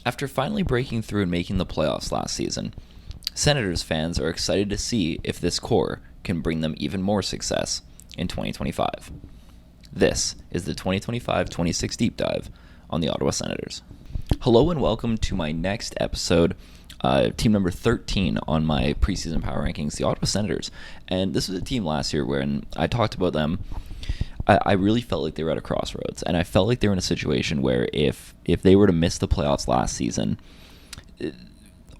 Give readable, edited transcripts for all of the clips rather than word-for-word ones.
After finally breaking through and making the playoffs last season, Senators fans are excited to see if this core can bring them even more success in 2025. This is the 2025-26 Deep Dive on the Ottawa Senators. Hello and welcome to my next episode, team number 13 on my preseason power rankings, the Ottawa Senators. And this was a team last year when I talked about them. I really felt like they were at a crossroads, and I felt like they were in a situation where if they were to miss the playoffs last season,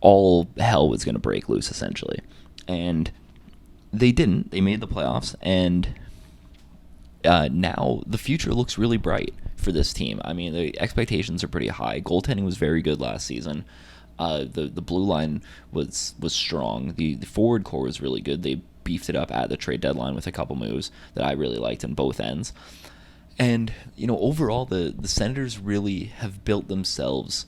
all hell was going to break loose, essentially. And they didn't. They made the playoffs, and now the future looks really bright for this team. I mean, the expectations are pretty high. Goaltending was very good last season. The blue line was strong. The forward core was really good. They beefed it up at the trade deadline with a couple moves that I really liked on both ends. And, overall, the Senators really have built themselves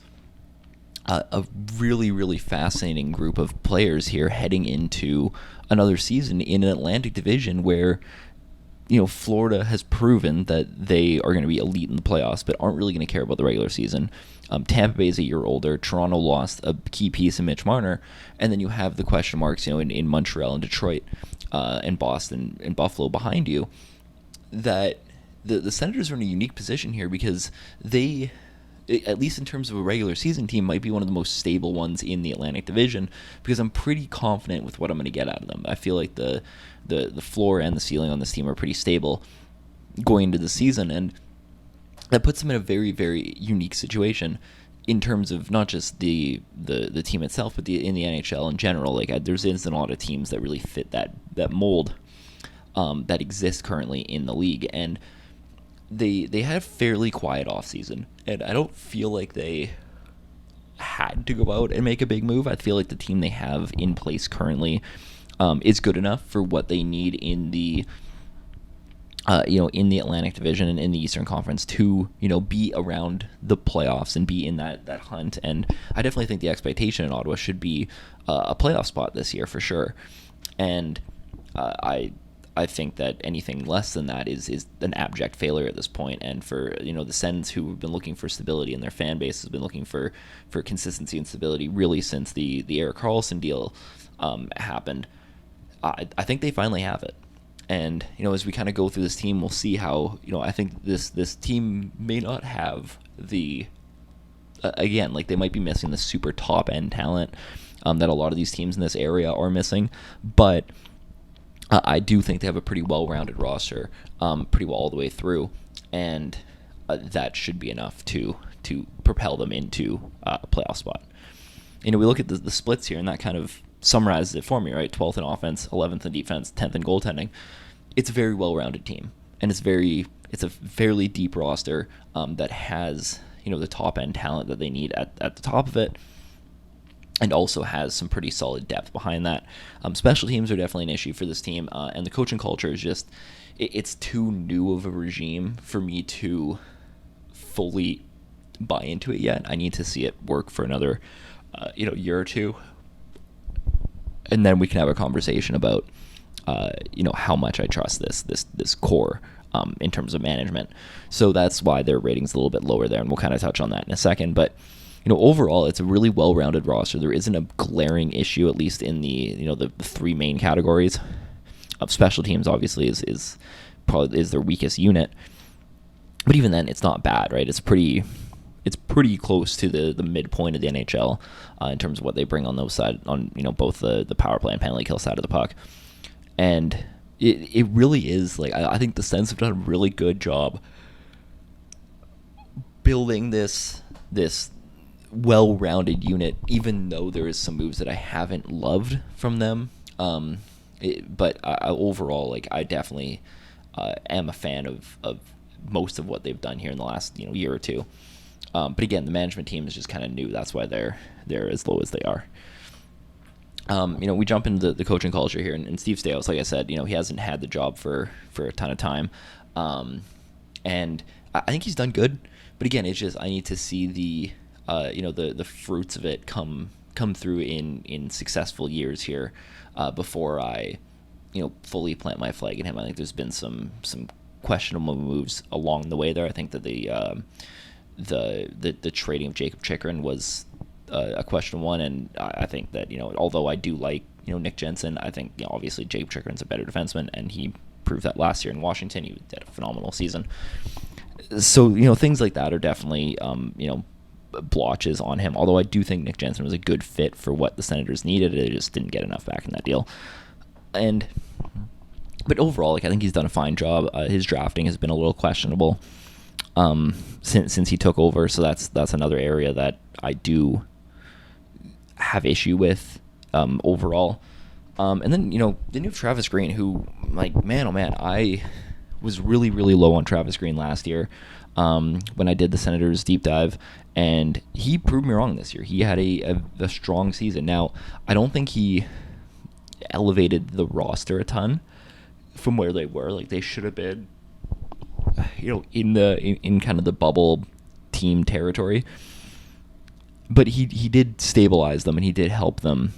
a really, really fascinating group of players here heading into another season in an Atlantic Division where, Florida has proven that they are going to be elite in the playoffs, but aren't really going to care about the regular season. Tampa Bay is a year older. Toronto lost a key piece in Mitch Marner. And then you have the question marks, in Montreal and Detroit and Boston and Buffalo behind you. That the Senators are in a unique position here because they, at least in terms of a regular season team, might be one of the most stable ones in the Atlantic Division because I'm pretty confident with what I'm going to get out of them. I feel like the floor and the ceiling on this team are pretty stable going into the season, and that puts them in a very, very unique situation in terms of not just the team itself, but in the NHL in general. Like there isn't a lot of teams that really fit that mold that exists currently in the league, and they had a fairly quiet offseason, and I don't feel like they had to go out and make a big move. I feel like the team they have in place currently is good enough for what they need in the in the Atlantic Division and in the Eastern Conference to be around the playoffs and be in that hunt. And I definitely think the expectation in Ottawa should be a playoff spot this year for sure. And I think that anything less than that is an abject failure at this point. And for the Sens, who have been looking for stability, and their fan base has been looking for consistency and stability really since the Erik Karlsson deal happened, I think they finally have it. And as we kind of go through this team, we'll see how I think this team may not have the again, like they might be missing the super top end talent that a lot of these teams in this area are missing, but I do think they have a pretty well-rounded roster, pretty well all the way through, and that should be enough to propel them into a playoff spot. We look at the splits here, and that kind of summarizes it for me, right? 12th in offense, 11th in defense, 10th in goaltending. It's a very well-rounded team, and it's a fairly deep roster that has the top-end talent that they need at the top of it, and also has some pretty solid depth behind that. Special teams are definitely an issue for this team, and the coaching culture is just, it's too new of a regime for me to fully buy into it yet. I need to see it work for another year or two, and then we can have a conversation about how much I trust this core in terms of management. So that's why their rating's a little bit lower there, and we'll kind of touch on that in a second. But overall, it's a really well-rounded roster. There isn't a glaring issue, at least in the three main categories. Special teams obviously is probably their weakest unit, but even then, it's not bad, right? It's pretty close to the midpoint of the NHL in terms of what they bring on those side, on both the power play and penalty kill side of the puck. And it really is, like, I think the Sens have done a really good job building this well-rounded unit, even though there is some moves that I haven't loved from them. But overall, like, I definitely am a fan of most of what they've done here in the last year or two. But again, the management team is just kind of new. That's why they're as low as they are. We jump into the coaching culture here, and Steve Staios, like I said, he hasn't had the job for a ton of time, and I think he's done good. But again, it's just I need to see the fruits of it come through in successful years here before I fully plant my flag in him. I think there's been some questionable moves along the way there. I think that the trading of Jacob Chikrin was a question one, and I think that although I do like Nick Jensen, I think obviously Jacob Chikrin's a better defenseman, and he proved that last year in Washington. He did a phenomenal season. So things like that are definitely blotches on him. Although I do think Nick Jensen was a good fit for what the Senators needed. They just didn't get enough back in that deal. But overall, I think he's done a fine job. His drafting has been a little questionable since he took over. So that's another area that I do have issue with overall. And then then you have Travis Green, who man, oh man, I was really, really low on Travis Green last year when I did the Senators deep dive, and he proved me wrong this year. He had a strong season. Now, I don't think he elevated the roster a ton from where they were. They should have been, in kind of the bubble team territory. But he did stabilize them, and he did help them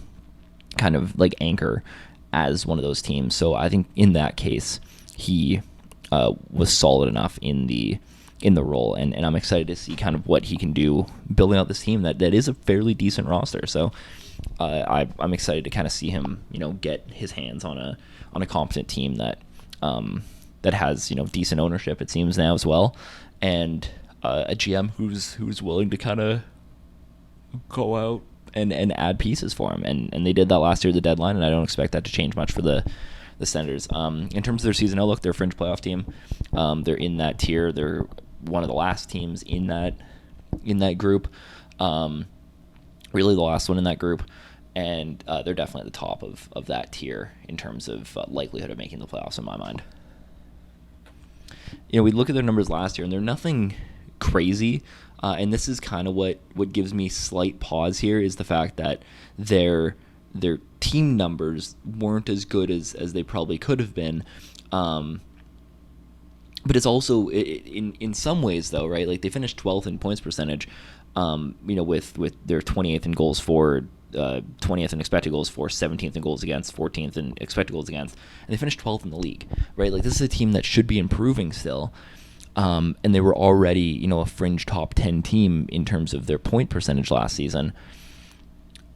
kind of anchor as one of those teams. So I think in that case, he was solid enough in the role, and I'm excited to see kind of what he can do building out this team that is a fairly decent roster. So I'm excited to kind of see him get his hands on a competent team that has decent ownership, it seems now as well, and a GM who's willing to kind of go out and add pieces for him, and they did that last year at the deadline, and I don't expect that to change much for the Senators. In terms of their season outlook, they're a fringe playoff team. They're in that tier. They're one of the last teams in that group. Really the last one in that group, and they're definitely at the top of that tier in terms of likelihood of making the playoffs in my mind. We look at their numbers last year, and they're nothing crazy. And this is kind of what gives me slight pause here, is the fact that their team numbers weren't as good as they probably could have been. But it's also in some ways though, right? They finished 12th in points percentage, with their 28th in goals for, 20th in expected goals for, 17th in goals against, 14th in expected goals against, and they finished 12th in the league, right? This is a team that should be improving still. And they were already, a fringe top 10 team in terms of their point percentage last season,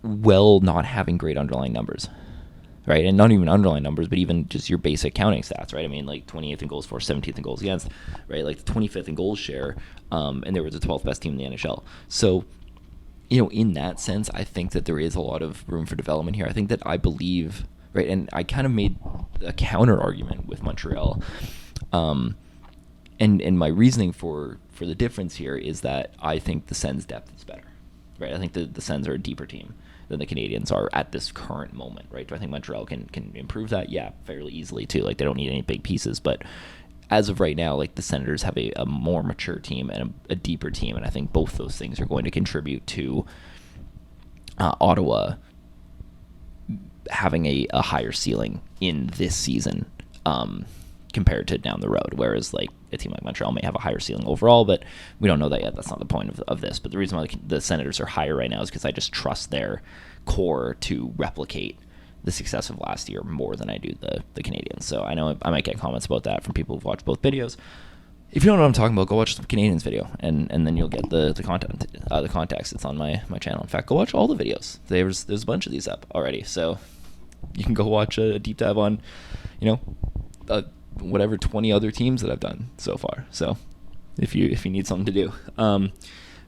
while not having great underlying numbers, right? And not even underlying numbers, but even just your basic counting stats, right? 28th in goals for, 17th in goals against, right? 25th in goals share, and they were the 12th best team in the NHL. So, in that sense, I think that there is a lot of room for development here. I think that I believe, right, and I kind of made a counter argument with Montreal. And my reasoning for the difference here is that I think the Sens' depth is better, right? I think the Sens are a deeper team than the Canadiens are at this current moment, right? Do I think Montreal can improve that? Yeah, fairly easily too. They don't need any big pieces, but as of right now, the Senators have a more mature team and a deeper team, and I think both those things are going to contribute to Ottawa having a higher ceiling in this season compared to down the road, whereas a team like Montreal may have a higher ceiling overall, but we don't know that yet. That's not the point of this. But the reason why the Senators are higher right now is because I just trust their core to replicate the success of last year more than I do the Canadiens. So I know I might get comments about that from people who've watched both videos. If you don't know what I'm talking about, go watch the Canadiens video, and then you'll get the content, the context. It's on my channel. In fact, go watch all the videos. There's a bunch of these up already, so you can go watch a deep dive on, whatever 20 other teams that I've done so far. So if you need something to do.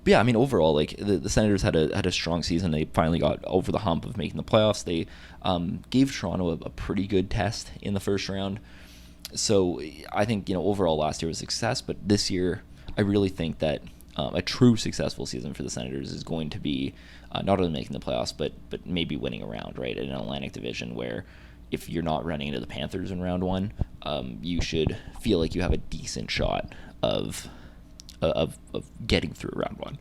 But yeah, overall, the Senators had a strong season. They finally got over the hump of making the playoffs. They gave Toronto a pretty good test in the first round. So I think, overall last year was a success, but this year I really think that a true successful season for the Senators is going to be not only making the playoffs, but maybe winning a round, right, in an Atlantic Division where if you're not running into the Panthers in round one, you should feel like you have a decent shot of getting through round one.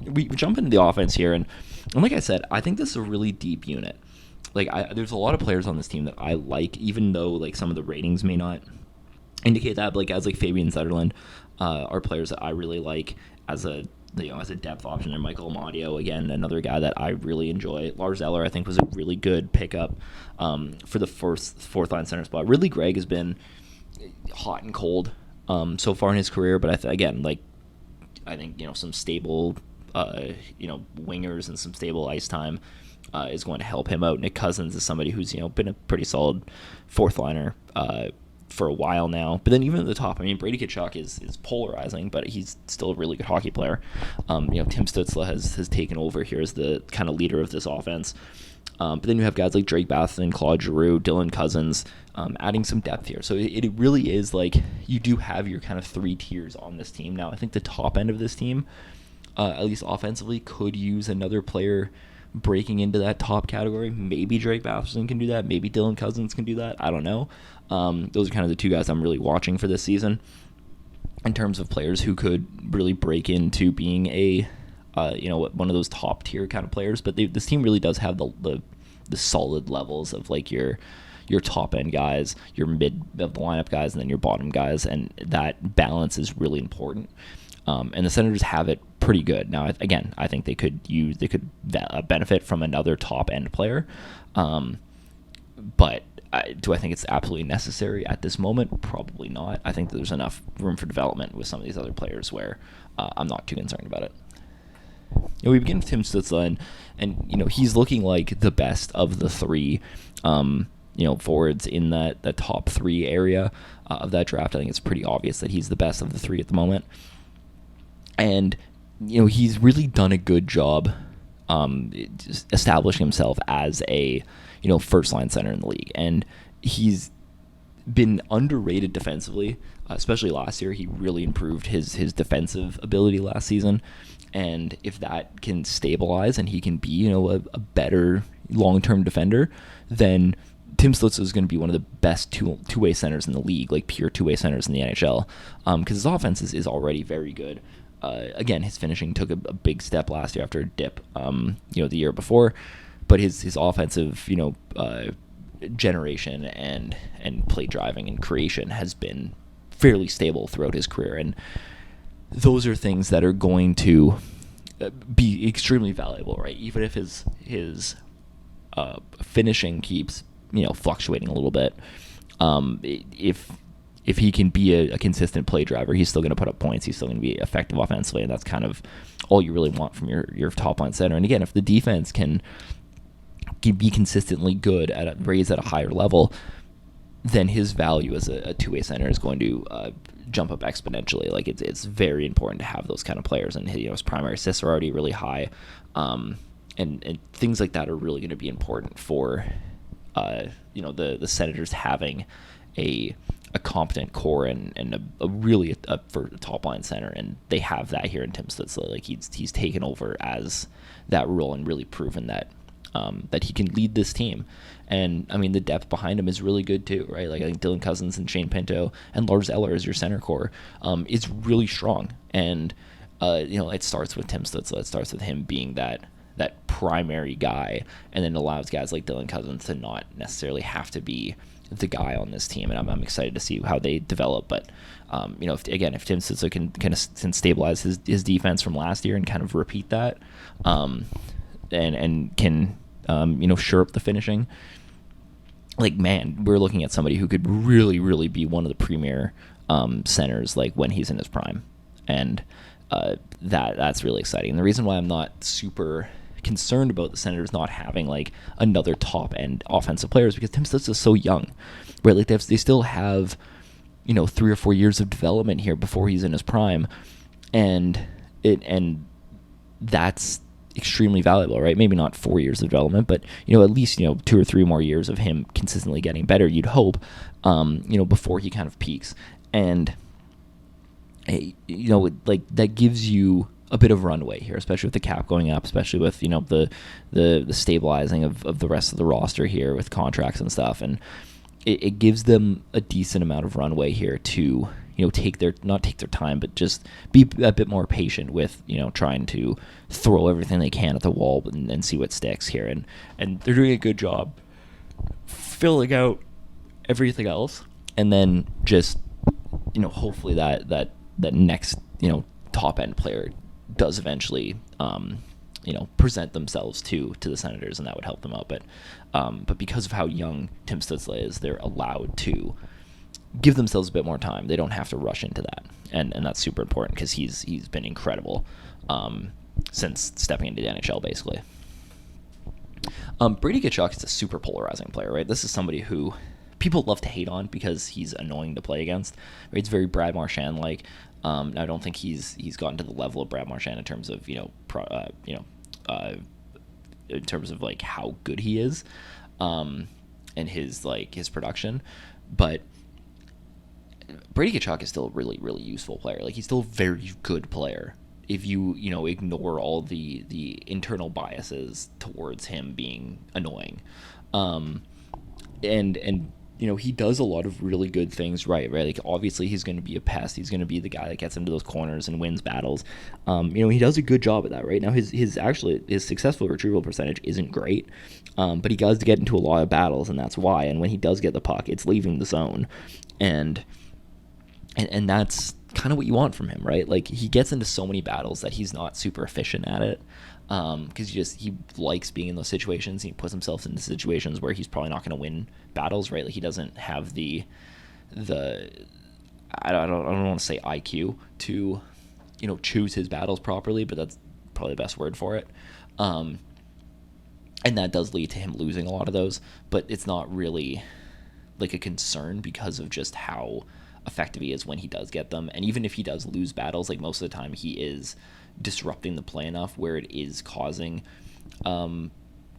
We jump into the offense here, and like I said, I think this is a really deep unit. There's a lot of players on this team that I like, even though some of the ratings may not indicate that. But guys like Fabian Zetterlund are players that I really like as a depth option. There, Michael Amadio, again, another guy that I really enjoy. Lars Eller, I think, was a really good pickup for the fourth line center spot. Ridley Gregg has been hot and cold so far in his career. But again, like I think some stable wingers and some stable ice time is going to help him out. Nick Cousins is somebody who's been a pretty solid fourth liner for a while now. But then even at the top, I mean, Brady Tkachuk is polarizing, but he's still a really good hockey player. Tim Stützle has taken over here as the kind of leader of this offense. But then you have guys like Drake Batherson, Claude Giroux, Dylan Cousins, adding some depth here. So it really is like you do have your kind of three tiers on this team. Now, I think the top end of this team, at least offensively, could use another player breaking into that top category. Maybe Drake Batherson can do that. Maybe Dylan Cousins can do that. I don't know. Those are kind of the two guys I'm really watching for this season in terms of players who could really break into being a one of those top tier kind of players. But this team really does have the solid levels of like your top end guys, your mid of the lineup guys, and then your bottom guys, and that balance is really important. And the Senators have it pretty good. Now, again, I think they could benefit from another top end player, but do I think it's absolutely necessary at this moment? Probably not. I think there's enough room for development with some of these other players where I'm not too concerned about it. We begin with Tim Stützle, and he's looking like the best of the three forwards in that top three area of that draft. I think it's pretty obvious that he's the best of the three at the moment. And, he's really done a good job establishing himself as a, first-line center in the league. And he's been underrated defensively, especially last year. He really improved his defensive ability last season. And if that can stabilize and he can be, a better long-term defender, then Tim Stützle is going to be one of the best two-way centers in the league, like pure two-way centers in the NHL, because his offense is already very good. Again, his finishing took a big step last year after a dip, the year before, but his offensive, generation and play driving and creation has been fairly stable throughout his career, and those are things that are going to be extremely valuable, right? Even if his finishing keeps fluctuating a little bit, if he can be a consistent play driver, he's still going to put up points. He's still going to be effective offensively, and that's kind of all you really want from your top line center. And again, if the defense can be consistently good raised at a higher level, then his value as a two-way center is going to jump up exponentially. Like it's very important to have those kind of players, and his primary assists are already really high, and things like that are really going to be important for the Senators having a competent core and a really for a top line center, and they have that here in Tim Stützle. Like he's taken over as that role and really proven that he can lead this team. And I mean, the depth behind him is really good too, right? Like I think Dylan Cousins and Shane Pinto and Lars Eller as your center core is really strong. And it starts with Tim Stützle. It starts with him being that primary guy, and then allows guys like Dylan Cousins to not necessarily have to be the guy on this team. And I'm excited to see how they develop. But if Tim Stützle can stabilize his defense from last year and kind of repeat that, and can shore up the finishing, like, man, we're looking at somebody who could really, really be one of the premier centers, like when he's in his prime. And that's really exciting. And the reason why I'm not super concerned about the Senators not having like another top end offensive player is because Tim Stützle is so young, right? Like they still have 3 or 4 years of development here before he's in his prime, and that's extremely valuable, right? Maybe not 4 years of development, but at least 2 or 3 more years of him consistently getting better, you'd hope, before he kind of peaks. And like that gives you a bit of runway here, especially with the cap going up, especially with the stabilizing of the rest of the roster here with contracts and stuff, and it gives them a decent amount of runway here to not take their time, but just be a bit more patient with trying to throw everything they can at the wall and see what sticks here, and they're doing a good job filling out everything else, and then just hopefully that next top end player does eventually present themselves to the Senators, and that would help them out. But because of how young Tim Stützle is, they're allowed to give themselves a bit more time. They don't have to rush into that, and that's super important because he's been incredible since stepping into the NHL, basically. Brady Tkachuk is a super polarizing player, right? This is somebody who people love to hate on because he's annoying to play against. Right? It's very Brad Marchand-like. I don't think he's gotten to the level of Brad Marchand in terms of in terms of like how good he is, and his production, but Brady Tkachuk is still a really, really useful player. Like, he's still a very good player if you ignore all the internal biases towards him being annoying. And he does a lot of really good things right? Like, obviously he's going to be a pest. He's going to be the guy that gets into those corners and wins battles. He does a good job at that, right? Now his successful retrieval percentage isn't great, but he does get into a lot of battles, and that's why. And when he does get the puck, it's leaving the zone, and that's kind of what you want from him, right? Like, he gets into so many battles that he's not super efficient at it, because he likes being in those situations. He puts himself into situations where he's probably not going to win battles, right? Like, he doesn't have the I don't want to say IQ to choose his battles properly, but that's probably the best word for it. And that does lead to him losing a lot of those, but it's not really like a concern because of just how effective he is when he does get them. And even if he does lose battles, like, most of the time he is disrupting the play enough where it is causing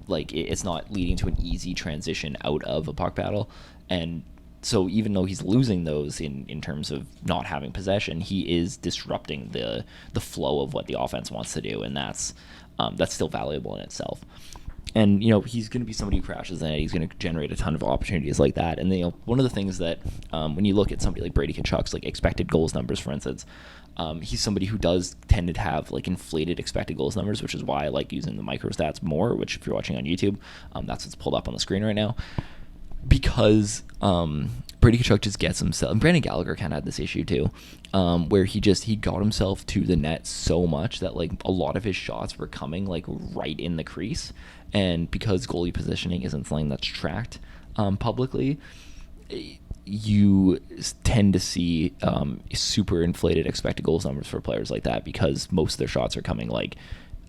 it's not leading to an easy transition out of a puck battle. And so even though he's losing those in terms of not having possession, he is disrupting the flow of what the offense wants to do, and that's still valuable in itself. And he's going to be somebody who crashes in it. He's going to generate a ton of opportunities like that. And one of the things that when you look at somebody like Brady Tkachuk's like expected goals numbers, for instance, he's somebody who does tend to have like inflated expected goals numbers, which is why I like using the microstats more. Which, if you're watching on YouTube, that's what's pulled up on the screen right now. Because Brady Tkachuk just gets himself, and Brandon Gallagher kind of had this issue too, where he got himself to the net so much that like a lot of his shots were coming like right in the crease, and because goalie positioning isn't something that's tracked publicly, you tend to see super inflated expected goals numbers for players like that because most of their shots are coming like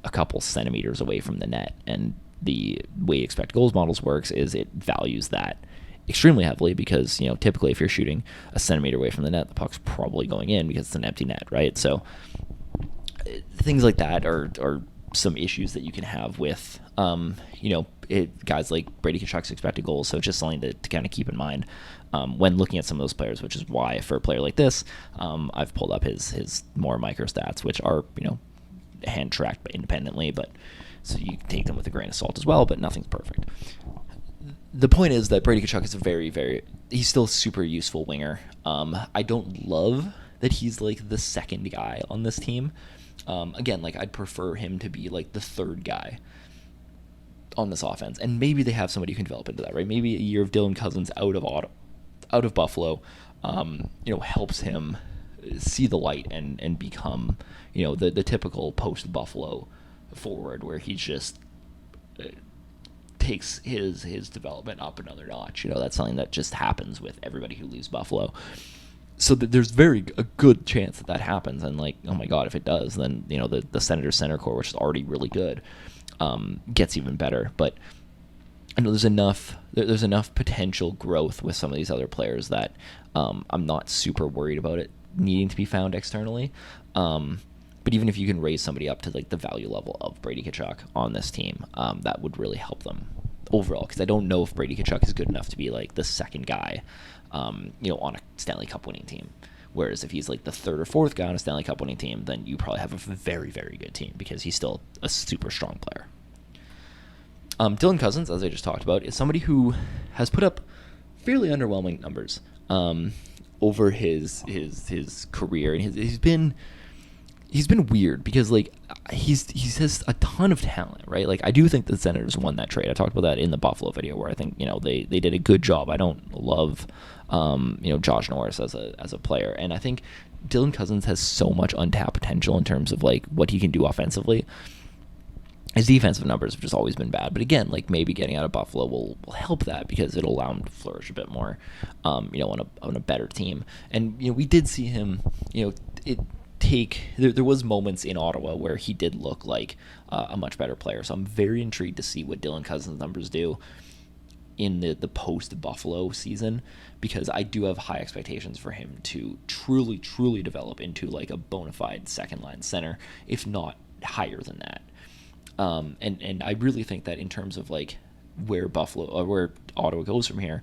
a couple centimeters away from the net, and the way expected goals models works is it values that extremely heavily because typically if you're shooting a centimeter away from the net, the puck's probably going in because it's an empty net, right? So things like that are some issues that you can have with guys like Brady Tkachuk's expected goals. So just something to kind of keep in mind when looking at some of those players, which is why for a player like this, I've pulled up his more micro stats, which are hand tracked independently, but so you can take them with a grain of salt as well, but nothing's perfect. The point is that Brady Tkachuk is he's still a super useful winger. I don't love that he's like the second guy on this team. Again, like, I'd prefer him to be like the third guy on this offense, and maybe they have somebody who can develop into that, right? Maybe a year of Dylan Cousins out of Buffalo, helps him see the light and become, the typical post Buffalo forward where he just takes his development up another notch. That's something that just happens with everybody who leaves Buffalo. So there's a good chance that happens, and like, oh my god, if it does, then the Senators center core, which is already really good, gets even better. But I know there's enough potential growth with some of these other players that I'm not super worried about it needing to be found externally. But even if you can raise somebody up to like the value level of Brady Tkachuk on this team, that would really help them overall. Because I don't know if Brady Tkachuk is good enough to be like the second guy, on a Stanley Cup winning team. Whereas if he's like the third or fourth guy on a Stanley Cup winning team, then you probably have a very, very good team because he's still a super strong player. Dylan Cousins, as I just talked about, is somebody who has put up fairly underwhelming numbers over his career, and he's been weird because like he has a ton of talent, right? Like, I do think the Senators won that trade. I talked about that in the Buffalo video where I think they did a good job. I don't love Josh Norris as a player, and I think Dylan Cousins has so much untapped potential in terms of like what he can do offensively. His defensive numbers have just always been bad, but again, like maybe getting out of Buffalo will help that because it'll allow him to flourish a bit more, on a better team. And we did see him, it take there was moments in Ottawa where he did look like a much better player. So I'm very intrigued to see what Dylan Cousins' numbers do in the post Buffalo season, because I do have high expectations for him to truly develop into like a bona fide second line center, if not higher than that. And I really think that in terms of like where Ottawa goes from here,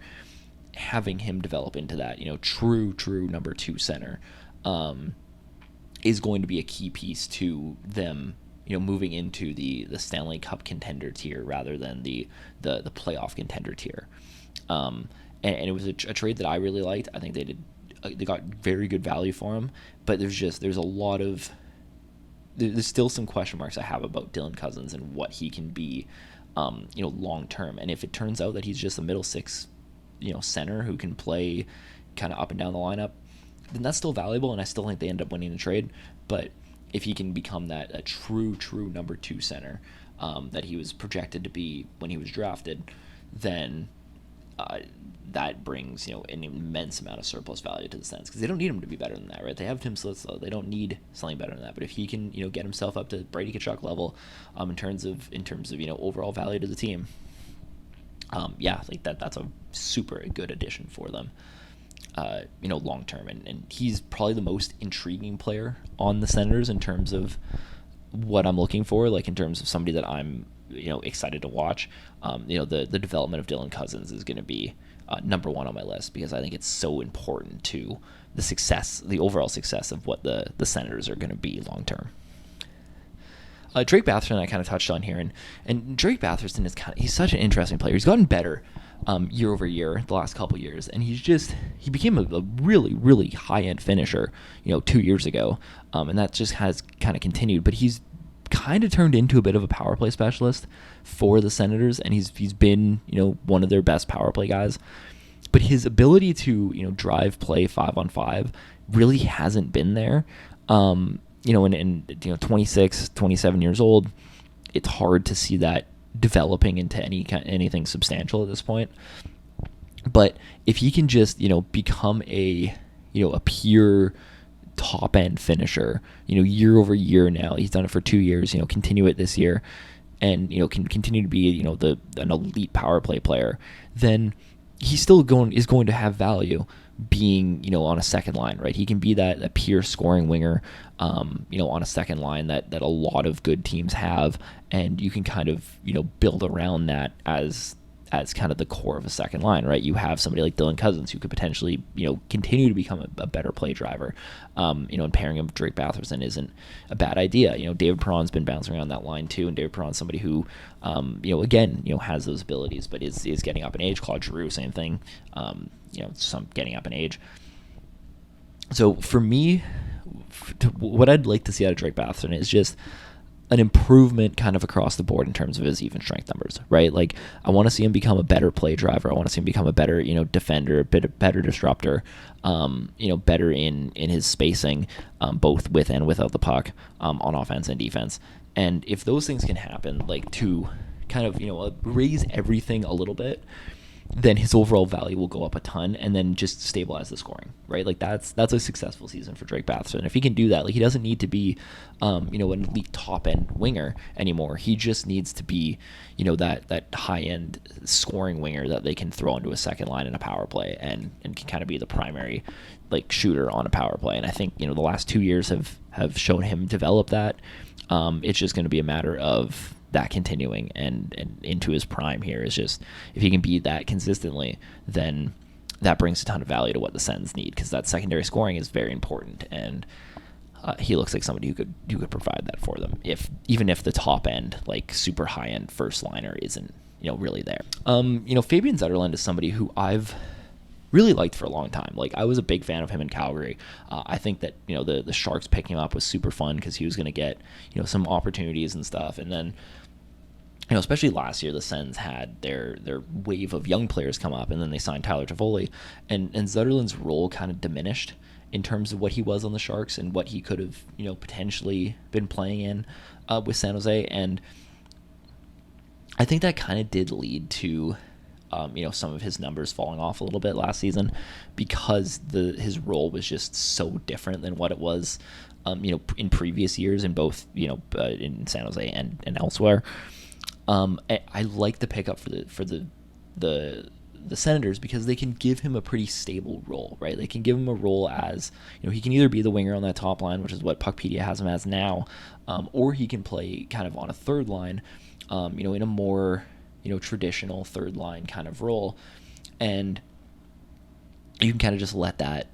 having him develop into that, true number 2 center, is going to be a key piece to them, moving into the Stanley Cup contender tier rather than the playoff contender tier. And it was a trade that I really liked. I think they got very good value for him, but there's a lot of there's still some question marks I have about Dylan Cousins and what he can be, long term. And if it turns out that he's just a middle six, center who can play kind of up and down the lineup, then that's still valuable, and I still think they end up winning the trade. But if he can become a true number 2 center, that he was projected to be when he was drafted, then that brings an immense amount of surplus value to the Sens, because they don't need him to be better than that, right? They have Tim Slitslow. They don't need something better than that. But if he can get himself up to Brady Tkachuk level, in terms of overall value to the team, like that's a super good addition for them, long term. And he's probably the most intriguing player on the Senators in terms of what I'm looking for, like in terms of somebody that I'm excited to watch. The development of Dylan Cousins is going to be number 1 on my list, because I think it's so important to the overall success of what the Senators are going to be long term. Drake Batherson I kind of touched on here, and Drake Batherson he's such an interesting player. He's gotten better year over year the last couple years, and he became a really high end finisher 2 years ago, and that just has kind of continued. But he's kind of turned into a bit of a power play specialist for the Senators, and he's been one of their best power play guys. But his ability to drive play 5-on-5 really hasn't been there. And 26, 27 years old, it's hard to see that developing into anything substantial at this point. But if he can just become a pure top end finisher, year over year now, he's done it for 2 years, continue it this year, and can continue to be an elite power play player, then he's still is going to have value being on a second line, right? He can be that pure scoring winger, on a second line that a lot of good teams have, and you can kind of build around that as kind of the core of a second line, right? You have somebody like Dylan Cousins who could potentially continue to become a better play driver, and pairing him with Drake Batherson isn't a bad idea. David Perron's been bouncing around that line too, and David Perron's somebody who again has those abilities, but is getting up in age. Claude Giroux, same thing, some getting up in age. So for me, what I'd like to see out of Drake Batherson is just an improvement kind of across the board in terms of his even strength numbers, right? Like, I want to see him become a better play driver. I want to see him become a better, defender, better disruptor, better in his spacing, both with and without the puck, on offense and defense. And if those things can happen, like to kind of, raise everything a little bit, then his overall value will go up a ton, and then just stabilize the scoring, right? Like that's a successful season for Drake Batherson. If he can do that, like he doesn't need to be, an elite top end winger anymore. He just needs to be, that high end scoring winger that they can throw into a second line in a power play and can kind of be the primary like shooter on a power play. And I think, the last 2 years have shown him develop that. It's just going to be a matter of that continuing and into his prime here. Is just, if he can be that consistently, then that brings a ton of value to what the Sens need, because that secondary scoring is very important, and he looks like somebody who could provide that for them, even if the top end, like super high end first liner isn't really there. Fabian Zetterlund is somebody who I've really liked for a long time. Like, I was a big fan of him in Calgary. I think that the Sharks picking him up was super fun, because he was going to get some opportunities and stuff. And then especially last year, the Sens had their wave of young players come up, and then they signed Tyler Toffoli, and Zetterlund's role kind of diminished in terms of what he was on the Sharks and what he could have potentially been playing in with San Jose. And I think that kind of did lead to, some of his numbers falling off a little bit last season because his role was just so different than what it was, in previous years in both, in San Jose and elsewhere. I like the pickup for the Senators because they can give him a pretty stable role, right? They can give him a role as, he can either be the winger on that top line, which is what Puckpedia has him as now, or he can play kind of on a third line, in a more, traditional third line kind of role. And you can kind of just let that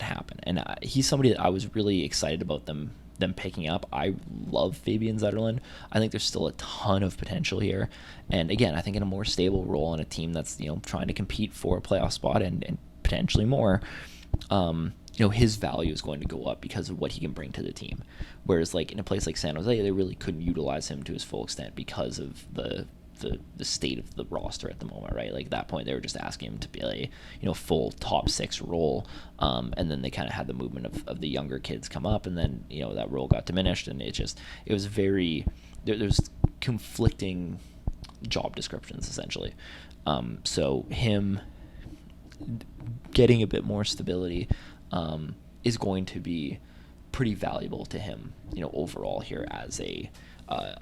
happen. And he's somebody that I was really excited about them picking up. I love Fabian Zetterlund. I think there's still a ton of potential here. And again, I think in a more stable role in a team that's, trying to compete for a playoff spot and potentially more, his value is going to go up because of what he can bring to the team. Whereas like in a place like San Jose, they really couldn't utilize him to his full extent because of the state of the roster at the moment, right? Like at that point, they were just asking him to be a full top six role, and then they kind of had the movement of the younger kids come up, and then that role got diminished, and it was very there's conflicting job descriptions essentially. So him getting a bit more stability is going to be pretty valuable to him, overall here as a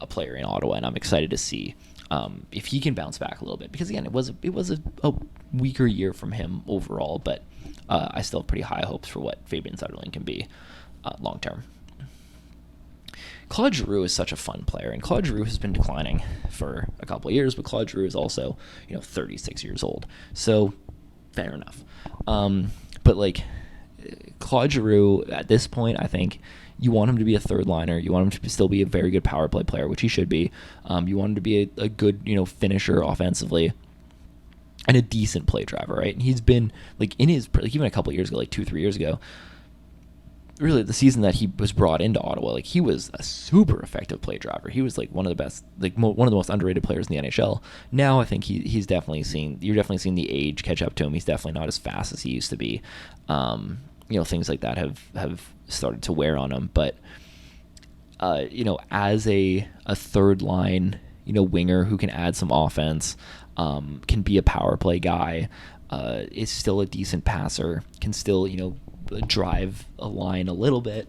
player in Ottawa, and I'm excited to see if he can bounce back a little bit, because again, it was a weaker year from him overall, but I still have pretty high hopes for what Fabian Zetterlund can be long term. Claude Giroux is such a fun player, and Claude Giroux has been declining for a couple of years, but Claude Giroux is also 36 years old, so fair enough. But like Claude Giroux at this point, I think you want him to be a third liner. You want him to still be a very good power play player, which he should be. You want him to be a good, finisher offensively and a decent play driver, right? And he's been like in his, like even a couple of years ago, like 2-3 years ago, really the season that he was brought into Ottawa, like he was a super effective play driver. He was like one of the best, like one of the most underrated players in the NHL. Now I think you're definitely seeing the age catch up to him. He's definitely not as fast as he used to be. Things like that have started to wear on him. But, as a third line, winger who can add some offense, can be a power play guy, is still a decent passer, can still, drive a line a little bit,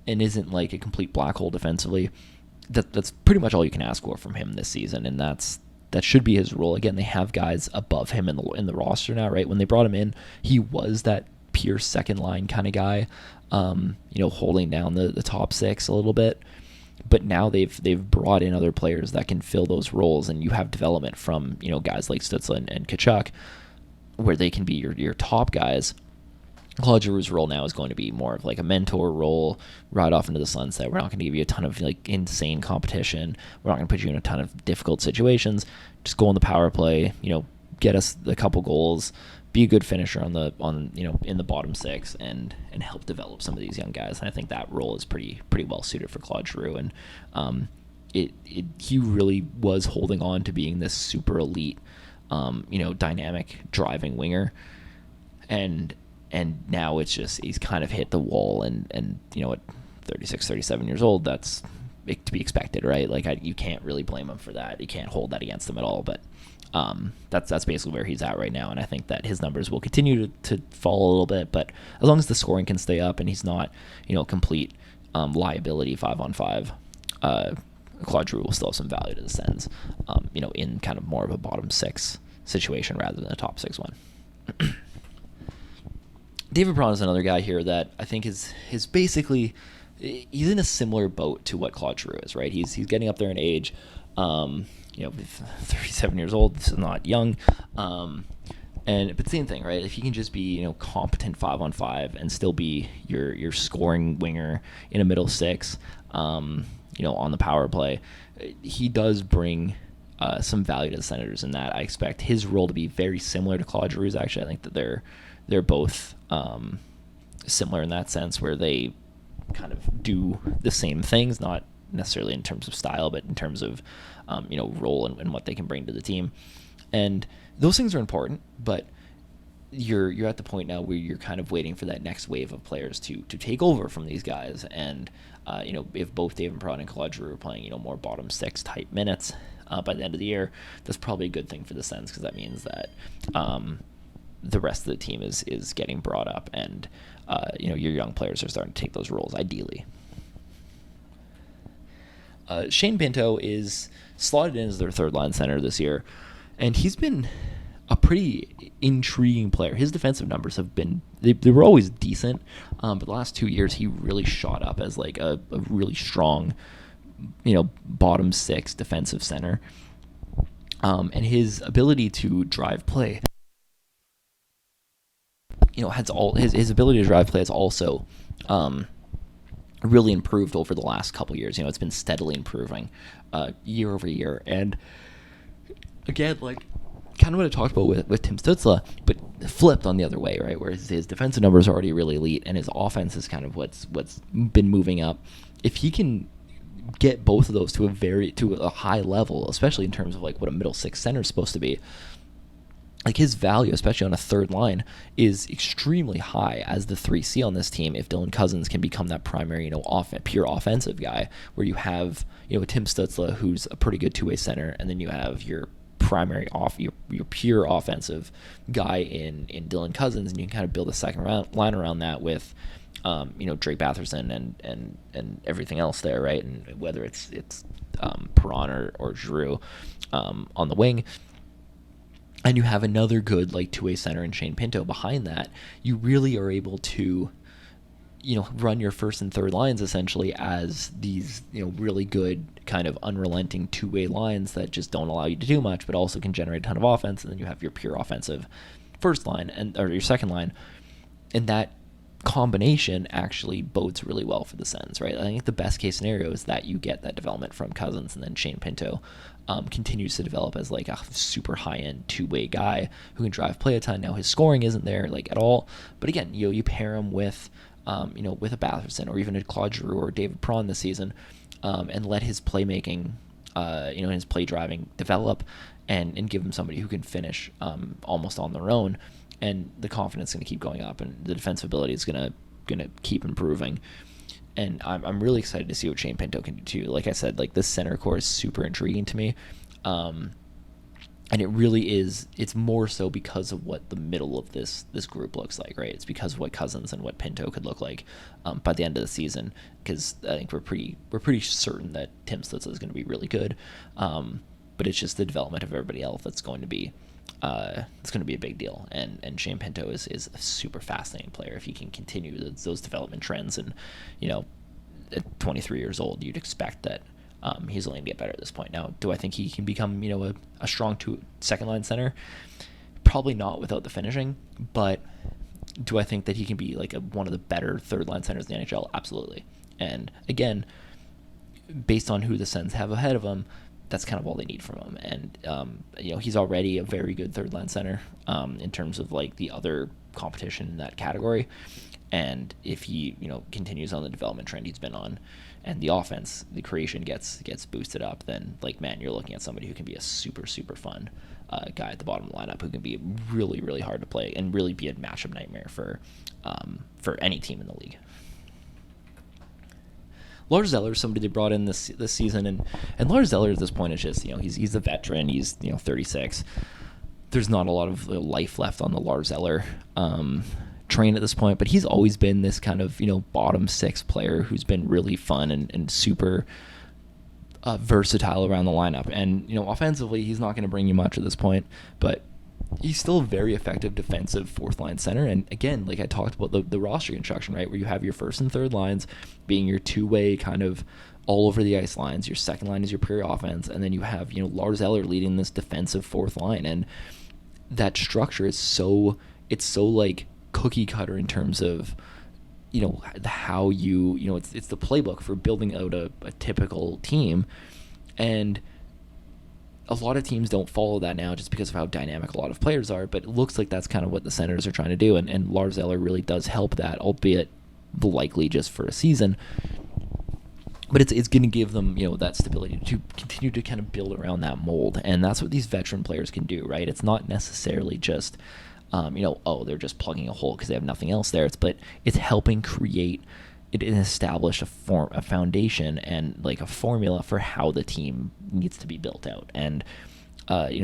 and isn't like a complete black hole defensively. That's pretty much all you can ask for from him this season, and that should be his role. Again, they have guys above him in the roster now, right? When they brought him in, he was that pure second line kind of guy, holding down the top six a little bit. But now they've brought in other players that can fill those roles, and you have development from guys like Stützle and Tkachuk, where they can be your top guys. Claude Giroux's role now is going to be more of like a mentor role, right off into the sunset. We're not going to give you a ton of like insane competition. We're not going to put you in a ton of difficult situations. Just go on the power play, get us a couple goals, be a good finisher in the bottom six, and help develop some of these young guys. And I think that role is pretty well suited for Claude Giroux. And he really was holding on to being this super elite, dynamic driving winger, and now it's just he's kind of hit the wall, and at 36, 37 years old, that's to be expected, right? Like you can't really blame him for that. You can't hold that against him at all. But that's basically where he's at right now, and I think that his numbers will continue to fall a little bit, but as long as the scoring can stay up and he's not, complete liability 5-on-5, Claude Giroux will still have some value to the Sens, in kind of more of a bottom six situation rather than a top six one. David Braun is another guy here that I think is basically, he's in a similar boat to what Claude Giroux is, right? He's getting up there in age. 37 years old. This is not young. But same thing, right? If he can just be, competent 5-on-5 and still be your scoring winger in a middle six, on the power play, he does bring some value to the Senators in that. I expect his role to be very similar to Claude Giroux's. Actually, I think that they're both similar in that sense, where they kind of do the same things, not necessarily in terms of style, but in terms of role and what they can bring to the team. And those things are important, but you're at the point now where you're kind of waiting for that next wave of players to take over from these guys. And if both David Braun and Claude Giroux are playing more bottom six type minutes, by the end of the year, that's probably a good thing for the Sens because that means that the rest of the team is getting brought up, and your young players are starting to take those roles ideally. Shane Pinto is slotted in as their third line center this year, and he's been a pretty intriguing player. His defensive numbers have been, they were always decent, but the last 2 years he really shot up as like a really strong, bottom six defensive center. And his ability to drive play, has all his ability to drive play has also really improved over the last couple years. It's been steadily improving year over year. And again, like kind of what I talked about with Tim Stützle, but flipped on the other way, right? Where his defensive numbers are already really elite, and his offense is kind of what's been moving up. If he can get both of those to a high level, especially in terms of like what a middle six center is supposed to be, like his value, especially on a third line, is extremely high as the 3C on this team. If Dylan Cousins can become that primary, pure offensive guy, where you have, Tim Stützle, who's a pretty good two-way center, and then you have your primary your pure offensive guy in Dylan Cousins, and you can kind of build a second line around that with, Drake Batherson and everything else there, right? And whether it's Perron or Giroux on the wing. And you have another good like two-way center in Shane Pinto behind that, you really are able to, run your first and third lines essentially as these, really good kind of unrelenting two-way lines that just don't allow you to do much, but also can generate a ton of offense. And then you have your pure offensive first line or your second line, and that combination actually bodes really well for the Sens, right? I think the best case scenario is that you get that development from Cousins, and then Shane Pinto continues to develop as like a super high-end two-way guy who can drive play a ton. Now his scoring isn't there like at all, but again, you pair him with with a Batherson or even a Claude Giroux or David Perron this season, and let his playmaking, his play driving develop, and give him somebody who can finish almost on their own, and the confidence is going to keep going up, and the defensibility is going to keep improving. And I'm really excited to see what Shane Pinto can do too. Like I said, like this center core is super intriguing to me. And it really is, it's more so because of what the middle of this group looks like, right? It's because of what Cousins and what Pinto could look like by the end of the season, because I think we're pretty certain that Tim Stützle is going to be really good. But it's just the development of everybody else that's going to be a big deal. And Shane Pinto is a super fascinating player if he can continue those development trends. And at 23 years old, you'd expect that he's only going to get better at this point. Now, do I think he can become a strong second line center? Probably not without the finishing, but do I think that he can be like one of the better third line centers in the NHL? Absolutely. And again, based on who the Sens have ahead of him, that's kind of all they need from him. And he's already a very good third line center in terms of like the other competition in that category. And if he continues on the development trend he's been on, and the offense, the creation gets boosted up, then like, man, you're looking at somebody who can be a super fun guy at the bottom of the lineup, who can be really, really hard to play and really be a matchup nightmare for any team in the league. Lars Eller is somebody they brought in this season, and Lars Eller at this point is just he's a veteran. He's 36. There's not a lot of life left on the Lars Eller train at this point, but he's always been this kind of bottom six player who's been really fun and super versatile around the lineup. And offensively, he's not going to bring you much at this point, but he's still a very effective defensive fourth line center. And again, like I talked about the roster construction, right, where you have your first and third lines being your two-way kind of all over the ice lines. Your second line is your pure offense, and then you have Lars Eller leading this defensive fourth line. And that structure is so like cookie cutter in terms of how it's the playbook for building out a typical team. And a lot of teams don't follow that now just because of how dynamic a lot of players are, but it looks like that's kind of what the Senators are trying to do, and Lars Eller really does help that, albeit likely just for a season. But it's going to give them that stability to continue to kind of build around that mold, and that's what these veteran players can do, right? It's not necessarily just they're just plugging a hole because they have nothing else there. But it's helping create it established a foundation and like a formula for how the team needs to be built out. And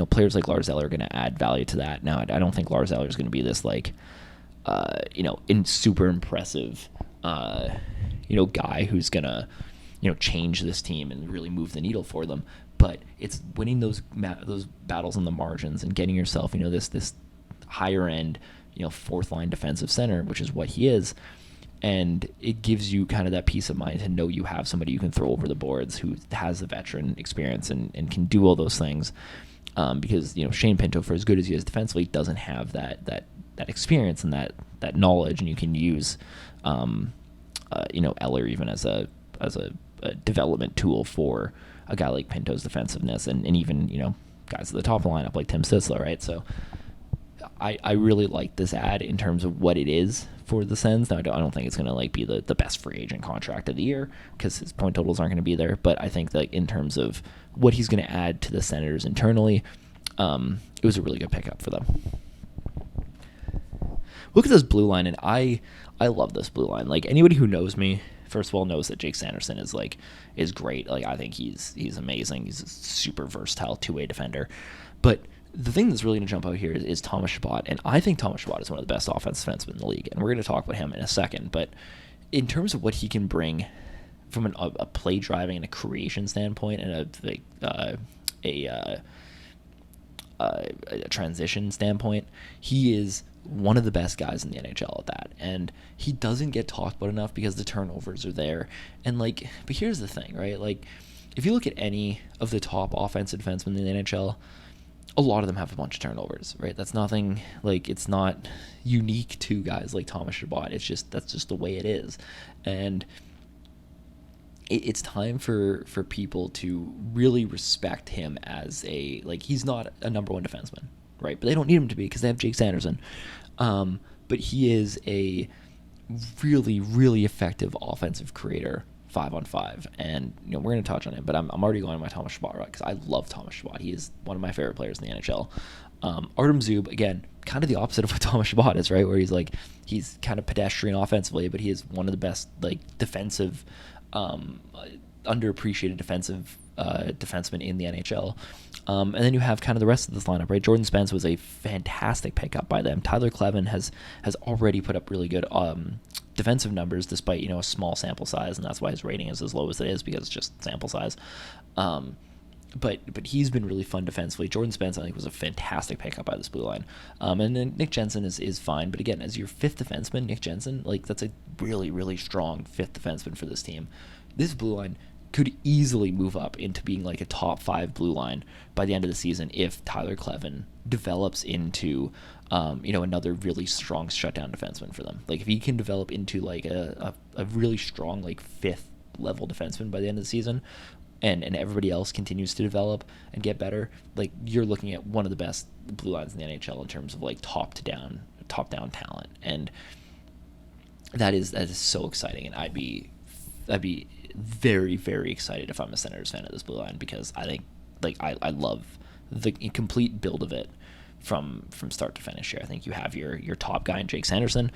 players like Lars Eller are going to add value to that. Now, I don't think Lars Eller is going to be this like in super impressive guy who's going to change this team and really move the needle for them. But it's winning those battles on the margins and getting yourself this higher end fourth line defensive center, which is what he is. And it gives you kind of that peace of mind to know you have somebody you can throw over the boards who has the veteran experience and can do all those things. Because Shane Pinto, for as good as he is defensively, doesn't have that experience and that knowledge, and you can use Eller even as a development tool for a guy like Pinto's defensiveness, and even guys at the top of the lineup like Tim Stützle, right? So I really like this ad in terms of what it is for the Sens. Now, I don't think it's going to like be the best free agent contract of the year because his point totals aren't going to be there. But I think that in terms of what he's going to add to the Senators internally, it was a really good pickup for them. Look at this blue line, and I love this blue line. Like, anybody who knows me, first of all, knows that Jake Sanderson is great. Like, I think he's amazing. He's a super versatile two-way defender. But the thing that's really going to jump out here is Thomas Chabot, and I think Thomas Chabot is one of the best offensive defensemen in the league, and we're going to talk about him in a second. But in terms of what he can bring from a play driving and a creation standpoint, and a transition standpoint, he is one of the best guys in the NHL at that, and he doesn't get talked about enough because the turnovers are there. And but here's the thing, right? Like, if you look at any of the top offensive defensemen in the NHL, a lot of them have a bunch of turnovers, right? That's nothing, like, it's not unique to guys like Thomas Chabot. That's just the way it is. And it's time for people to really respect him as he's not a number one defenseman, right? But they don't need him to be because they have Jake Sanderson. But he is a really, really effective offensive creator 5-on-5, and we're going to touch on him, but I'm already going on my Thomas Chabot right because I love Thomas Chabot. He is one of my favorite players in the NHL. Artem Zub, again, kind of the opposite of what Thomas Chabot is, right? Where he's kind of pedestrian offensively, but he is one of the best defensive, underappreciated defensive defensemen in the NHL. And then you have kind of the rest of this lineup, right? Jordan Spence was a fantastic pickup by them. Tyler Klevin has already put up really good defensive numbers despite a small sample size, and that's why his rating is as low as it is, because it's just sample size. But he's been really fun defensively. Jordan Spence, I think, was a fantastic pickup by this blue line. And then Nick Jensen is fine, but again, as your fifth defenseman, Nick Jensen, that's a really, really strong fifth defenseman for this team. This blue line could easily move up into being like a top 5 blue line by the end of the season if Tyler Klevin develops into another really strong shutdown defenseman for them. Like, if he can develop into like a really strong like 5th level defenseman by the end of the season, and everybody else continues to develop and get better, like, you're looking at one of the best blue lines in the NHL in terms of like top down talent. And that is so exciting, and I'd be very, very excited if I'm a Senators fan of this blue line, because I think I love the complete build of it from start to finish here. I think you have your top guy in Jake Sanderson,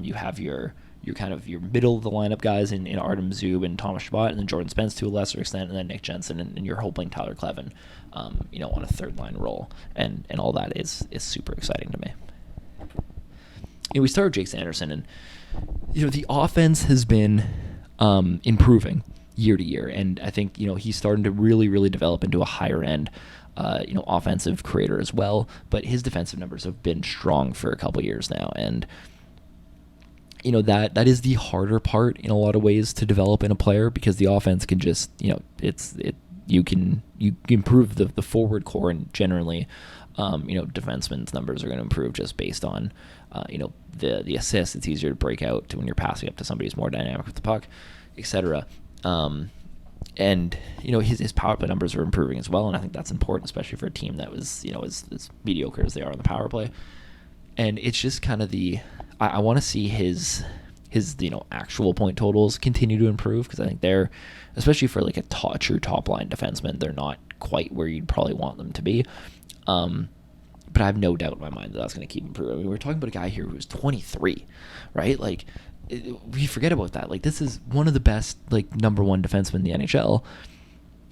you have your kind of your middle of the lineup guys in Artem Zub and Thomas Chabot, and then Jordan Spence to a lesser extent, and then Nick Jensen, and you're hoping Tyler Klevin on a third line role, and all that is super exciting to me. We start with Jake Sanderson, and the offense has been improving year to year, and I think he's starting to really, really develop into a higher end offensive creator as well. But his defensive numbers have been strong for a couple years now, and that is the harder part in a lot of ways to develop in a player, because the offense can just you can improve the forward core, and generally defensemen's numbers are going to improve just based on the assists. It's easier to break out when you're passing up to somebody who's more dynamic with the puck, etc. And his power play numbers are improving as well, and I think that's important, especially for a team that was as mediocre as they are on the power play. And it's just kind of I want to see his actual point totals continue to improve, because I think they're, especially for like a true top line defenseman, they're not quite where you'd probably want them to be. But I have no doubt in my mind that that's going to keep improving. I mean, we're talking about a guy here who's 23, right? Like, we forget about that. Like, this is one of the best, like, number one defensemen in the NHL,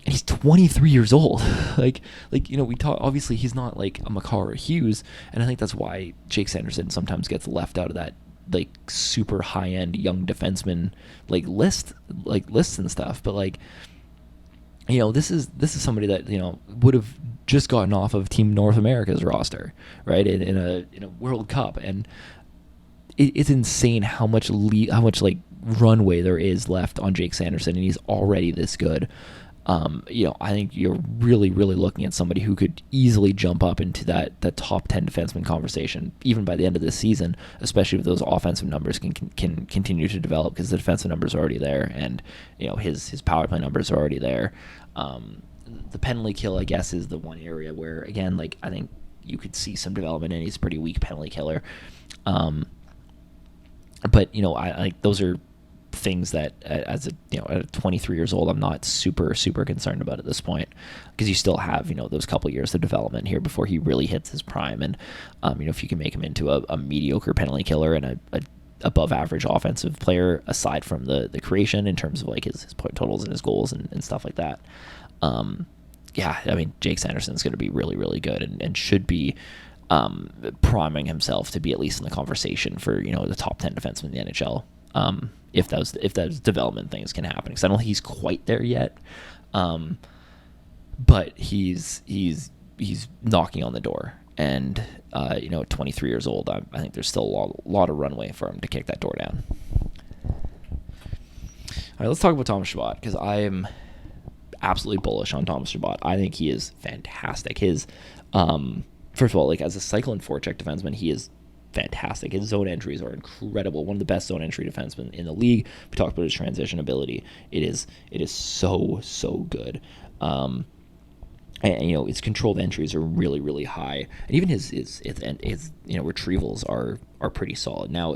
and he's 23 years old. We talk. Obviously, he's not like a Makar or Hughes, and I think that's why Jake Sanderson sometimes gets left out of that like super high end young defenseman lists and stuff. But this is somebody that would have just gotten off of Team North America's roster, right, in a World Cup, and it's insane how much runway there is left on Jake Sanderson, and he's already this good. I think you're really, really looking at somebody who could easily jump up into that top 10 defenseman conversation, even by the end of this season, especially if those offensive numbers can continue to develop, because the defensive numbers are already there, and his power play numbers are already there. The penalty kill, I guess, is the one area where, again, I think you could see some development in. He's a pretty weak penalty killer. But I like those are things that at 23 years old, I'm not super concerned about at this point, because you still have those couple years of development here before he really hits his prime. And if you can make him into a mediocre penalty killer and a above average offensive player, aside from the creation in terms of his point totals and his goals and stuff like that, Jake Sanderson's going to be really, really good and should be priming himself to be at least in the conversation for the top 10 defenseman in the NHL. If those development things can happen, because I don't think he's quite there yet, but he's knocking on the door, and 23 years old, I think there's still a lot of runway for him to kick that door down. All right, let's talk about Thomas Chabot, because I am absolutely bullish on Thomas Chabot. I think he is fantastic. His first of all, as a cycle and forecheck defenseman, he is fantastic. His zone entries are incredible. One of the best zone entry defensemen in the league. We talked about his transition ability. It is so good. And his controlled entries are really, really high, and even his retrievals are pretty solid. Now,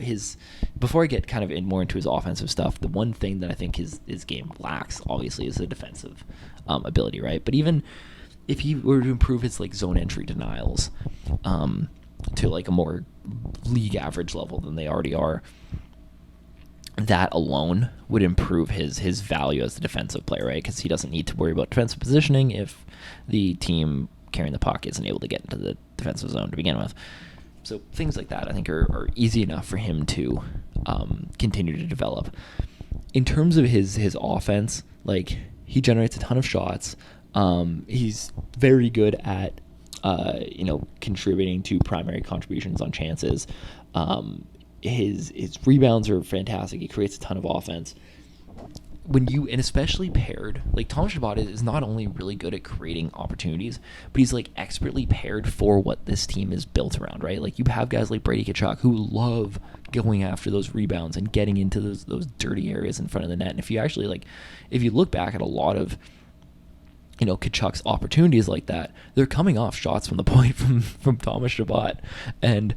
before I get kind of more into his offensive stuff, the one thing that I think his game lacks, obviously, is the defensive ability, right? But even if he were to improve his zone entry denials to a more league average level than they already are, that alone would improve his value as a defensive player, right? Because he doesn't need to worry about defensive positioning if the team carrying the puck isn't able to get into the defensive zone to begin with. So things like that, I think, are easy enough for him to continue to develop. In terms of his offense, he generates a ton of shots. He's very good at contributing to primary contributions on chances. His rebounds are fantastic. He creates a ton of offense. And especially paired, Thomas Chabot is not only really good at creating opportunities, but he's expertly paired for what this team is built around, right? You have guys like Brady Tkachuk who love going after those rebounds and getting into those dirty areas in front of the net. And if you actually if you look back at a lot of Tkachuk's opportunities like that, they're coming off shots from the point from Thomas Chabot, and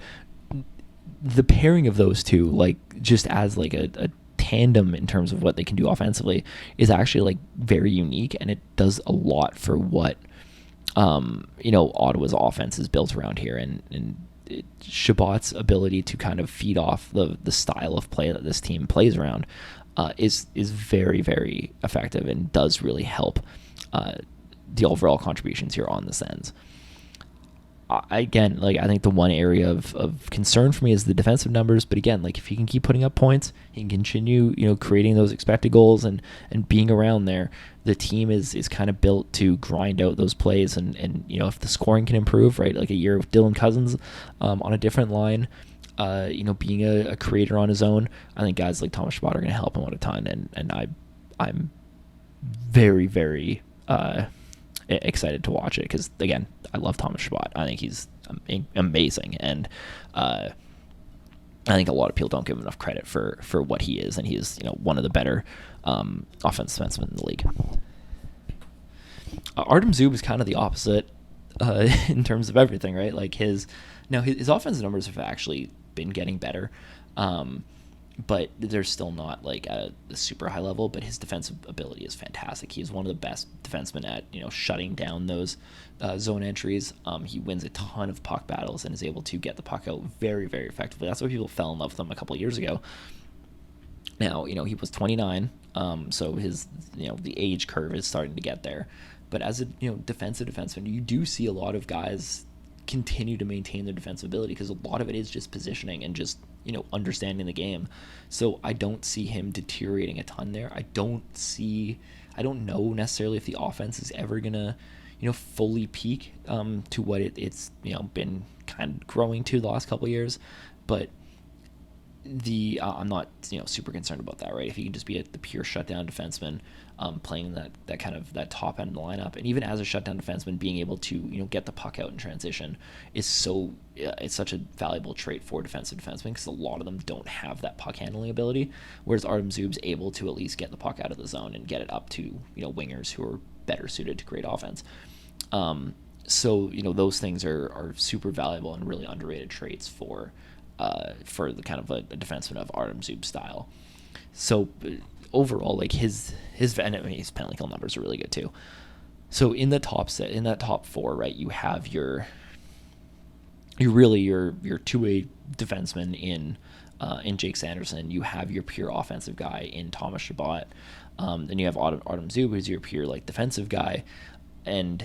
the pairing of those two, just as a tandem in terms of what they can do offensively, is actually very unique, and it does a lot for what Ottawa's offense is built around here, and Chabot's ability to kind of feed off the style of play that this team plays around is very, very effective, and does really help the overall contributions here on the Sens. I think the one area of concern for me is the defensive numbers, but again, if he can keep putting up points, he can continue, creating those expected goals and being around there, the team is kind of built to grind out those plays, and if the scoring can improve, right, a year with Dylan Cousins on a different line, being a creator on his own, I think guys like Thomas Chabot are going to help him out a ton, and I'm very, very excited to watch it, because again, I love Thomas Chabot. I think he's amazing, and I think a lot of people don't give him enough credit for what he is, and he is one of the better offensive defensemen in the league. Artem Zub is kind of the opposite in terms of everything, right? His offensive numbers have actually been getting better, but they're still not at a super high level. But his defensive ability is fantastic. He's one of the best defensemen at shutting down those zone entries. He wins a ton of puck battles and is able to get the puck out very, very effectively. That's why people fell in love with him a couple of years ago. Now, he was 29, so his, the age curve is starting to get there. But as a, defensive defenseman, you do see a lot of guys continue to maintain their defensive ability because a lot of it is just positioning and just, understanding the game. So I don't see him deteriorating a ton there. I don't know necessarily if the offense is ever going to, fully peak to what it's, been kind of growing to the last couple of years. But I'm not super concerned about that, right? If he can just be the pure shutdown defenseman, playing that kind of that top end of the lineup, and even as a shutdown defenseman, being able to get the puck out in transition is it's such a valuable trait for defensive defensemen because a lot of them don't have that puck handling ability, whereas Artem Zub's able to at least get the puck out of the zone and get it up to wingers who are better suited to create offense. So those things are super valuable and really underrated traits for the kind of a defenseman of Artem Zub's style. So overall, like his penalty kill numbers are really good too. So in that top four, right, you have your two-way defenseman in Jake Sanderson. You have your pure offensive guy in Thomas Chabot. Then you have Artem Zub, who's your pure like defensive guy, and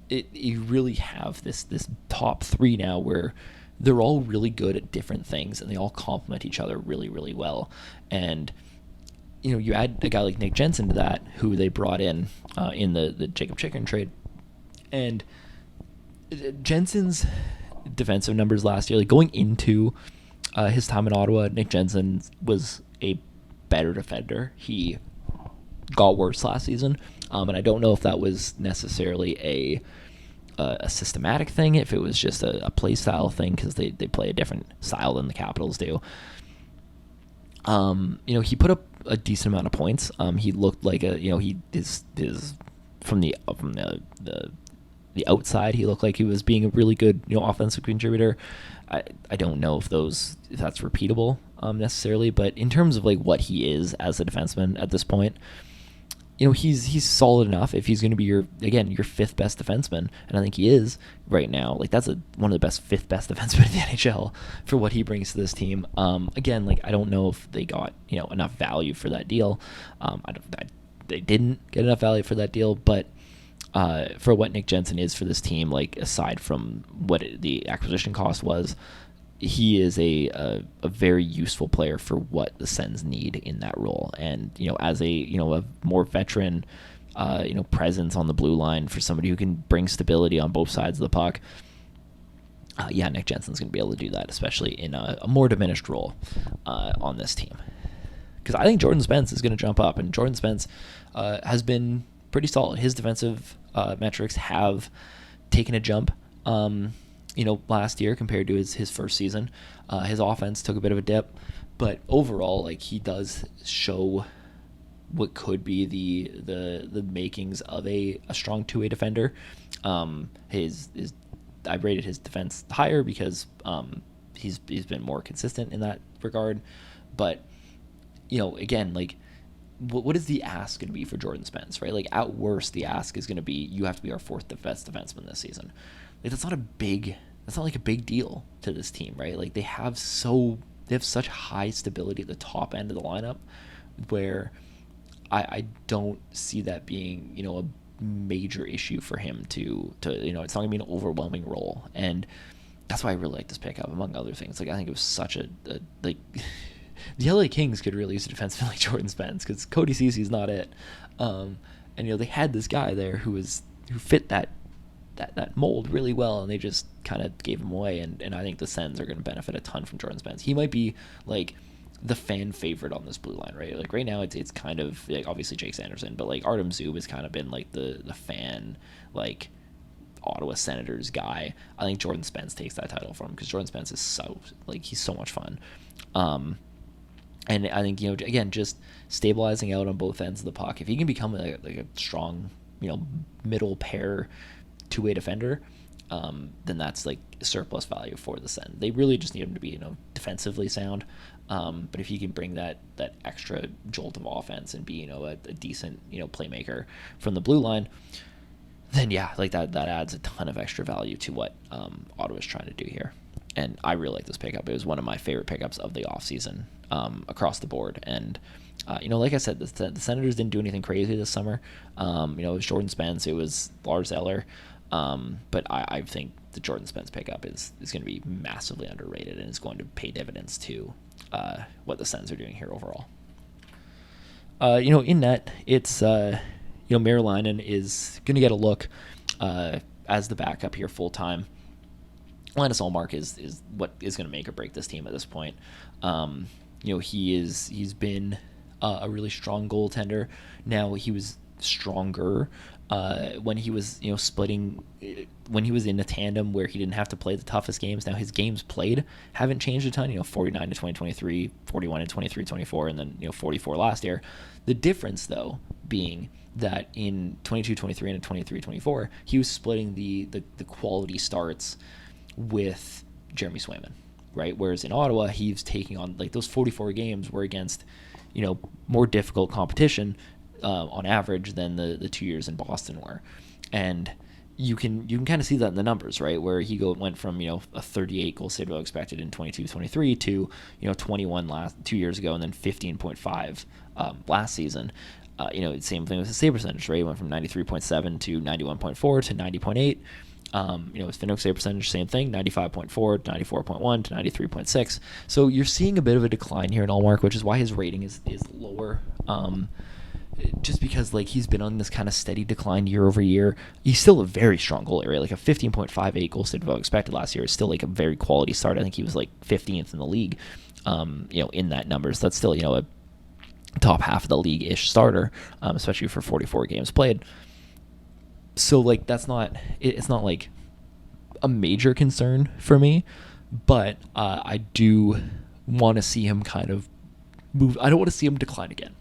you really have this top three now where they're all really good at different things and they all complement each other really, really well. And you add a guy like Nick Jensen to that, who they brought in the Jacob Chikrin trade, and Jensen's defensive numbers last year, like going into his time in Ottawa, Nick Jensen was a better defender. He got worse last season, and I don't know if that was necessarily a systematic thing, if it was just a play style thing, because they play a different style than the Capitals do. He put up a decent amount of points. He looked like his from the outside, he looked like he was being a really good offensive contributor. I don't know if that's repeatable necessarily, but in terms of like what he is as a defenseman at this point, he's solid enough if he's going to be your fifth best defenseman, and I think he is right now. Like that's one of the fifth best defensemen in the NHL for what he brings to this team. Again, like I don't know if they got enough value for that deal. They didn't get enough value for that deal, but for what Nick Jensen is for this team, like aside from what the acquisition cost was, he is a very useful player for what the Sens need in that role. And as a more veteran presence on the blue line, for somebody who can bring stability on both sides of the puck, Nick Jensen's going to be able to do that, especially in a more diminished role on this team. Because I think Jordan Spence is going to jump up, and Jordan Spence has been pretty solid. His defensive metrics have taken a jump last year compared to his first season. His offense took a bit of a dip, but overall, like he does show what could be the makings of a strong two-way defender. I rated his defense higher because he's been more consistent in that regard. But again, like what is the ask going to be for Jordan Spence, right? Like at worst, the ask is going to be you have to be our fourth best defenseman this season. Like that's not like a big deal to this team, right? Like they have such high stability at the top end of the lineup where I don't see that being, a major issue for him to it's not gonna be an overwhelming role. And that's why I really like this pickup, among other things. Like I think it was such a like the LA Kings could really use a defenseman like Jordan Spence, because Cody Ceci's not it. And they had this guy there who fit that mold really well, and they just kind of gave him away. And I think the Sens are going to benefit a ton from Jordan Spence. He might be like the fan favorite on this blue line, right? Like right now it's kind of like obviously Jake Sanderson, but like Artem Zub has kind of been like the fan, like Ottawa Senators guy. I think Jordan Spence takes that title from him because Jordan Spence is he's so much fun. And I think again, just stabilizing out on both ends of the puck. If he can become a strong middle pair two-way defender, then that's like surplus value for the Sens. They really just need him to be defensively sound, but if he can bring that extra jolt of offense and be a decent playmaker from the blue line, then like that adds a ton of extra value to what Ottawa's trying to do here. And I really like this pickup. It was one of my favorite pickups of the offseason across the board. And, like I said, the Senators didn't do anything crazy this summer. It was Jordan Spence. It was Lars Eller. But I think the Jordan Spence pickup is going to be massively underrated and is going to pay dividends to what the Sens are doing here overall. In net, it's, Merilainen is going to get a look as the backup here full time. Linus Ullmark is what is going to make or break this team at this point. He's been a really strong goaltender. Now he was stronger when he was splitting, when he was in a tandem where he didn't have to play the toughest games. Now his games played haven't changed a ton. 49 to 2023, 41 to 23-24, and then 44 last year. The difference though being that in 22-23 and 23-24 he was splitting the quality starts with Jeremy Swayman, right? Whereas in Ottawa, he's taking on, like, those 44 games were against, more difficult competition on average than the 2 years in Boston were. And you can kind of see that in the numbers, right? Where he went from, a 38 goal save above expected in 22-23 to, 21 2 years ago, and then 15.5 last season. Same thing with his save percentage, right? He went from 93.7 to 91.4 to 90.8. His Finnick save percentage, same thing, 95.4, 94.1 to 93.6. So you're seeing a bit of a decline here in Ullmark, which is why his rating is lower. Just because, like, he's been on this kind of steady decline year over year. He's still a very strong goal area. Like, a 15.58 goal save above expected last year is still, like, a very quality start. I think he was, like, 15th in the league, in that number. So that's still, a top half of the league-ish starter, especially for 44 games played. So, like, it's not like a major concern for me, but I do want to see him kind of move. I don't want to see him decline again,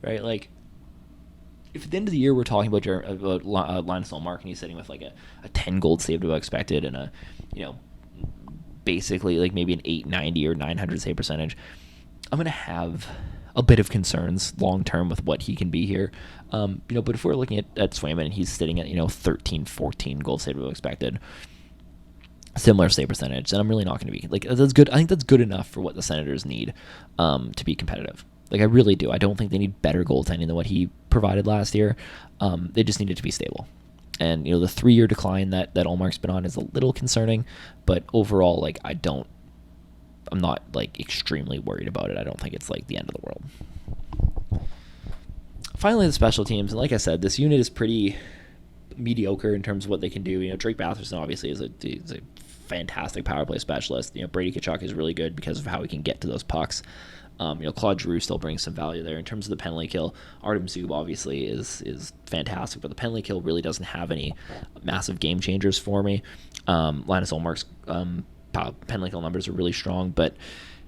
right? Like, if at the end of the year we're talking about Linus Ullmark and he's sitting with like a 10 gold saved above expected and a, basically like maybe an 890 or 900 save percentage, I'm going to have a bit of concerns long term with what he can be here. But if we're looking at Swayman and he's sitting at 13, 14 goal save above expected, similar save percentage, then I'm really not going to be like, that's good. I think that's good enough for what the Senators need to be competitive. Like, I really do. I don't think they need better goaltending than what he provided last year. They just need it to be stable. And the 3-year decline that Ullmark's been on is a little concerning, but overall, like, I'm not like extremely worried about it. I don't think it's like the end of the world. Finally, the special teams, and like I said, this unit is pretty mediocre in terms of what they can do. Drake Batherson obviously is a fantastic power play specialist. Brady Tkachuk is really good because of how he can get to those pucks. Claude Giroux still brings some value there. In terms of the penalty kill, Artem Zub obviously is fantastic, but the penalty kill really doesn't have any massive game changers for me. Linus Ullmark's penalty kill numbers are really strong, but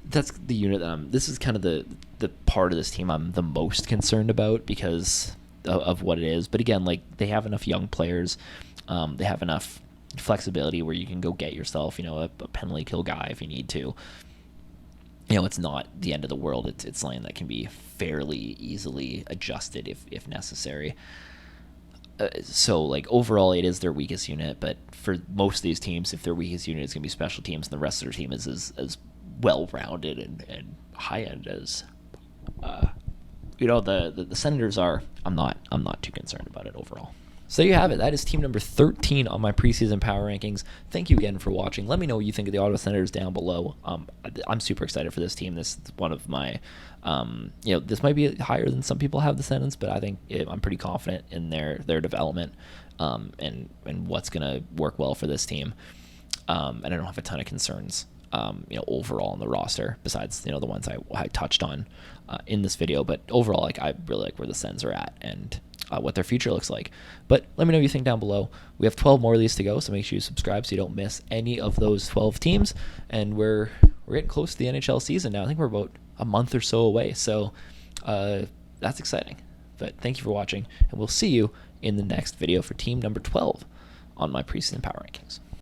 that's the unit. This is kind of the part of this team I'm the most concerned about because of what it is. But again, like, they have enough young players. They have enough flexibility where you can go get yourself, a penalty kill guy if you need to. It's not the end of the world. It's something that can be fairly easily adjusted if necessary. So, like, overall, it is their weakest unit. But for most of these teams, if their weakest unit is going to be special teams, and the rest of their team is as well-rounded and high-end as the Senators are, I'm not too concerned about it overall. So there you have it. That is team number 13 on my preseason power rankings. Thank you again for watching. Let me know what you think of the Ottawa Senators down below. I'm super excited for this team. This is one of my, this might be higher than some people have the Senators, but I think I'm pretty confident in their development and what's going to work well for this team. And I don't have a ton of concerns, overall on the roster besides, the ones I touched on in this video. But overall, like, I really like where the Sens are at and what their future looks like. But let me know what you think down below. We have 12 more of these to go, so make sure you subscribe so you don't miss any of those 12 teams. And we're getting close to the NHL season now. I think we're about a month or so away, so that's exciting. But thank you for watching, and we'll see you in the next video for team number 12 on my preseason power rankings.